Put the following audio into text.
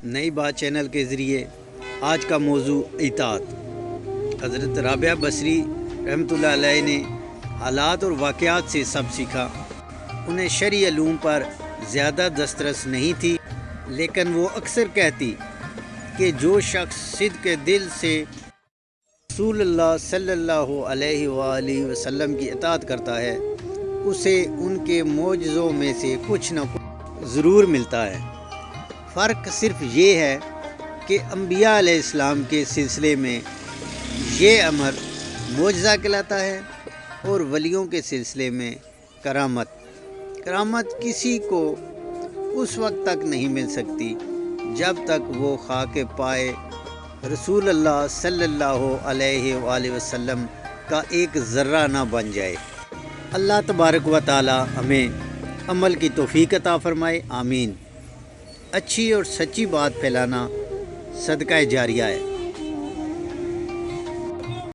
نئی بات چینل کے ذریعے آج کا موضوع اطاعت۔ حضرت رابعہ بصری رحمۃ اللہ علیہ نے حالات اور واقعات سے سب سیکھا۔ انہیں شرعی علوم پر زیادہ دسترس نہیں تھی، لیکن وہ اکثر کہتی کہ جو شخص صدق دل سے رسول اللہ صلی اللہ علیہ وآلہ وسلم کی اطاعت کرتا ہے، اسے ان کے معجزوں میں سے کچھ نہ کچھ ضرور ملتا ہے۔ فرق صرف یہ ہے کہ انبیاء علیہ السلام کے سلسلے میں یہ امر معجزہ کہلاتا ہے، اور ولیوں کے سلسلے میں کرامت۔ کرامت کسی کو اس وقت تک نہیں مل سکتی جب تک وہ خاک پائے رسول اللہ صلی اللہ علیہ وآلہ وسلم کا ایک ذرہ نہ بن جائے۔ اللہ تبارک و تعالی ہمیں عمل کی توفیق عطا فرمائے، آمین۔ اچھی اور سچی بات پھیلانا صدقہ جاریہ ہے۔